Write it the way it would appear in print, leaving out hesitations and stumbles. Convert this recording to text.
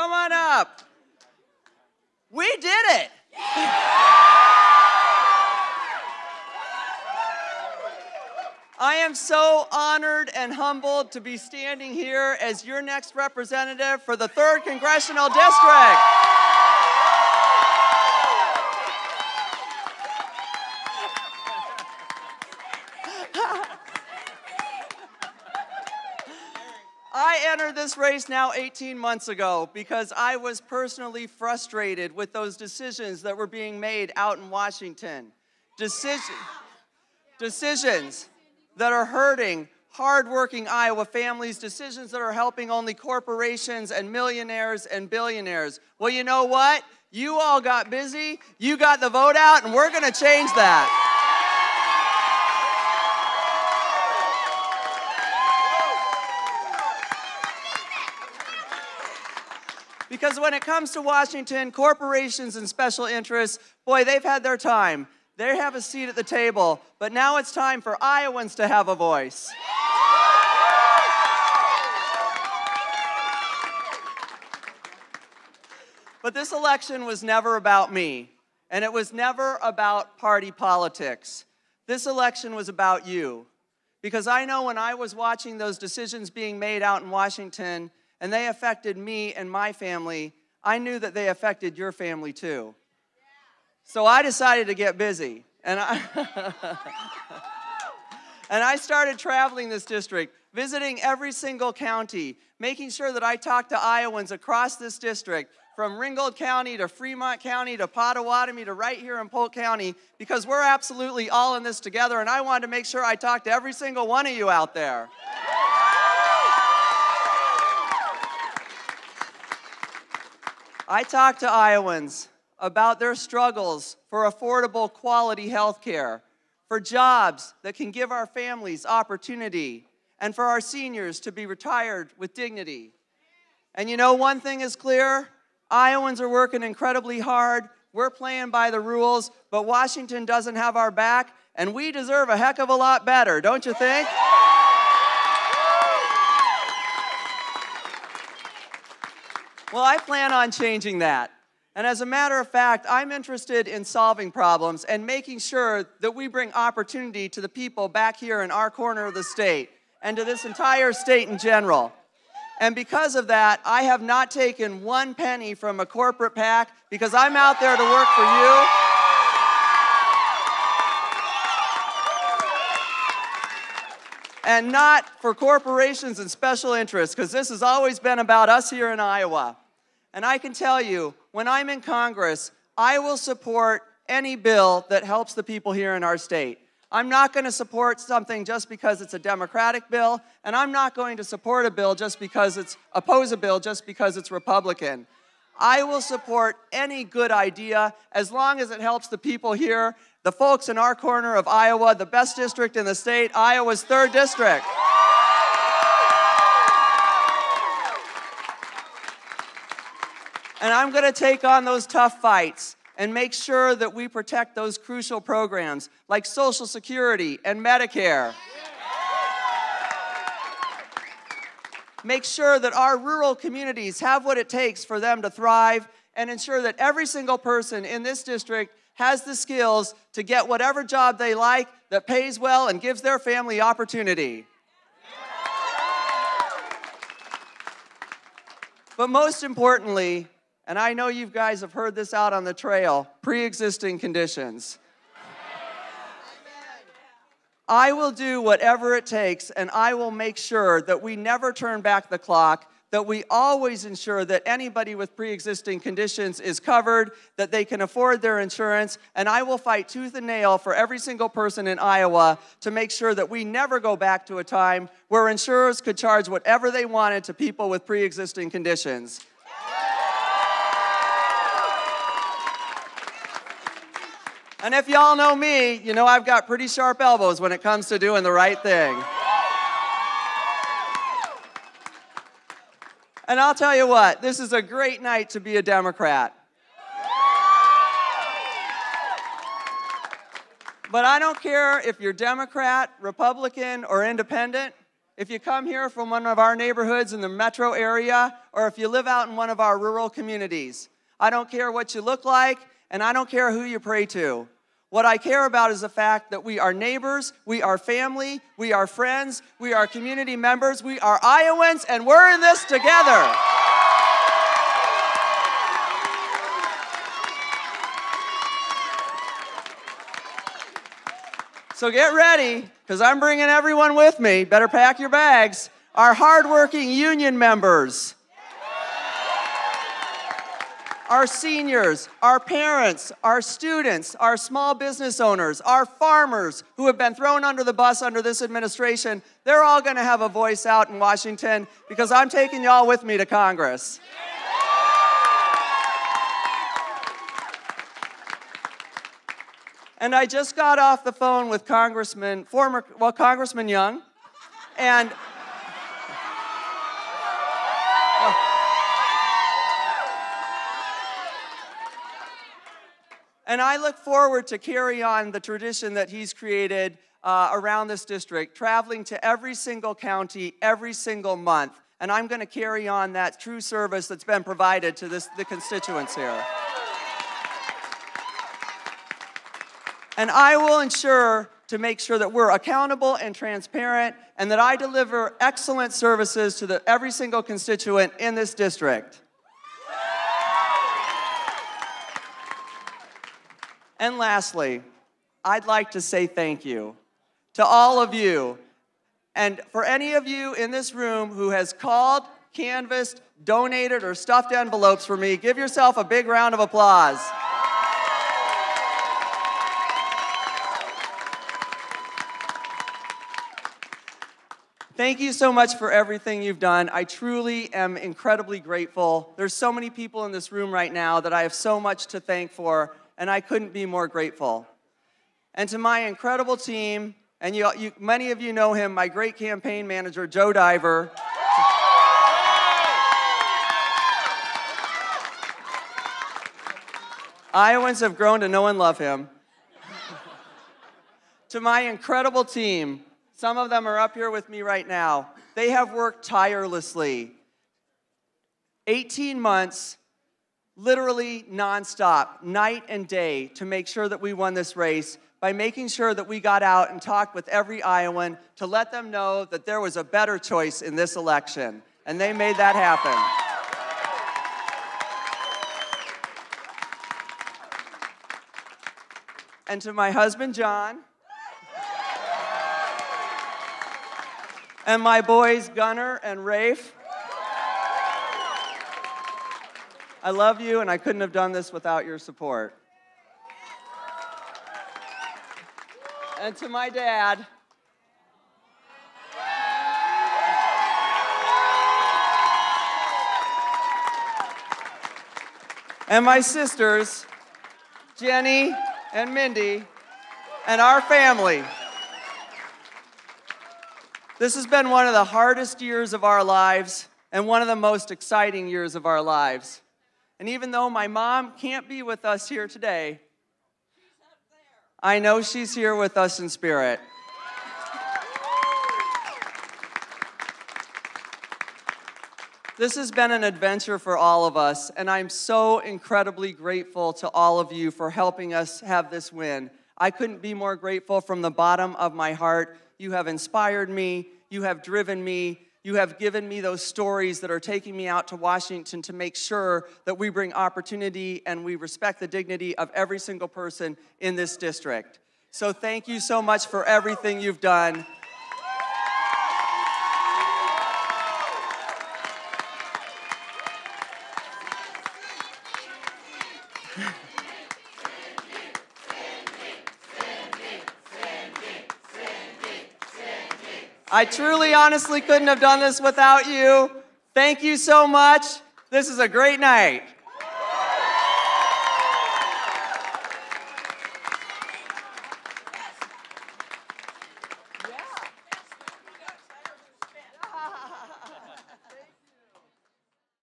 come on up. We did it. I am so honored and humbled to be standing here as your next representative for the 3rd Congressional District. I entered this race now 18 months ago because I was personally frustrated with those decisions that were being made out in Washington. Decisions that are hurting hardworking Iowa families, decisions that are helping only corporations and millionaires and billionaires. Well, you know what? You all got busy, you got the vote out, and we're going to change that. Because when it comes to Washington, corporations and special interests, boy, they've had their time. They have a seat at the table, but now it's time for Iowans to have a voice. But this election was never about me, and it was never about party politics. This election was about you, because I know when I was watching those decisions being made out in Washington, and they affected me and my family, I knew that they affected your family too. So I decided to get busy, and I started traveling this district, visiting every single county, making sure that I talked to Iowans across this district, from Ringgold County to Fremont County to Pottawatomie to right here in Polk County, because we're absolutely all in this together, and I wanted to make sure I talked to every single one of you out there. I talked to Iowans about their struggles for affordable, quality health care, for jobs that can give our families opportunity, and for our seniors to be retired with dignity. And you know, one thing is clear, Iowans are working incredibly hard, we're playing by the rules, but Washington doesn't have our back, and we deserve a heck of a lot better, don't you think? Well, I plan on changing that. And as a matter of fact, I'm interested in solving problems and making sure that we bring opportunity to the people back here in our corner of the state and to this entire state in general. And because of that, I have not taken one penny from a corporate PAC because I'm out there to work for you. And not for corporations and special interests, because this has always been about us here in Iowa. And I can tell you, when I'm in Congress, I will support any bill that helps the people here in our state. I'm not going to support something just because it's a Democratic bill, and I'm not going to support a bill just because oppose a bill just because it's Republican. I will support any good idea as long as it helps the people here, the folks in our corner of Iowa, the best district in the state, Iowa's 3rd district. And I'm going to take on those tough fights and make sure that we protect those crucial programs like Social Security and Medicare. Make sure that our rural communities have what it takes for them to thrive, and ensure that every single person in this district has the skills to get whatever job they like that pays well and gives their family opportunity. But most importantly, and I know you guys have heard this out on the trail, pre-existing conditions. I will do whatever it takes, and I will make sure that we never turn back the clock, that we always ensure that anybody with pre-existing conditions is covered, that they can afford their insurance, and I will fight tooth and nail for every single person in Iowa to make sure that we never go back to a time where insurers could charge whatever they wanted to people with pre-existing conditions. And if y'all know me, you know I've got pretty sharp elbows when it comes to doing the right thing. And I'll tell you what, this is a great night to be a Democrat. But I don't care if you're Democrat, Republican, or Independent. if you come here from one of our neighborhoods in the metro area, or if you live out in one of our rural communities. I don't care what you look like, and I don't care who you pray to. What I care about is the fact that we are neighbors, we are family, we are friends, we are community members, we are Iowans, and we're in this together. So get ready, because I'm bringing everyone with me. Better pack your bags. Our hardworking union members, our seniors, our parents, our students, our small business owners, our farmers who have been thrown under the bus under this administration, they're all going to have a voice out in Washington because I'm taking y'all with me to Congress. And I just got off the phone with Congressman Young, and I look forward to carry on the tradition that he's created around this district, traveling to every single county every single month. And I'm going to carry on that true service that's been provided to the constituents here. And I will ensure to make sure that we're accountable and transparent and that I deliver excellent services to every single constituent in this district. And lastly, I'd like to say thank you to all of you. And for any of you in this room who has called, canvassed, donated, or stuffed envelopes for me, give yourself a big round of applause. Thank you so much for everything you've done. I truly am incredibly grateful. There's so many people in this room right now that I have so much to thank for, and I couldn't be more grateful. And to my incredible team, and many of you know him, my great campaign manager, Joe Diver. Iowans have grown to know and love him. To my incredible team, some of them are up here with me right now. They have worked tirelessly. 18 months, literally nonstop, night and day, to make sure that we won this race by making sure that we got out and talked with every Iowan to let them know that there was a better choice in this election. And they made that happen. And to my husband, John, and my boys, Gunnar and Rafe, I love you, and I couldn't have done this without your support. And to my dad, and my sisters, Jenny and Mindy, and our family. This has been one of the hardest years of our lives and one of the most exciting years of our lives. And even though my mom can't be with us here today, I know she's here with us in spirit. This has been an adventure for all of us, and I'm so incredibly grateful to all of you for helping us have this win. I couldn't be more grateful from the bottom of my heart. You have inspired me, you have driven me, you have given me those stories that are taking me out to Washington to make sure that we bring opportunity and we respect the dignity of every single person in this district. So thank you so much for everything you've done. I truly, honestly couldn't have done this without you. Thank you so much. This is a great night.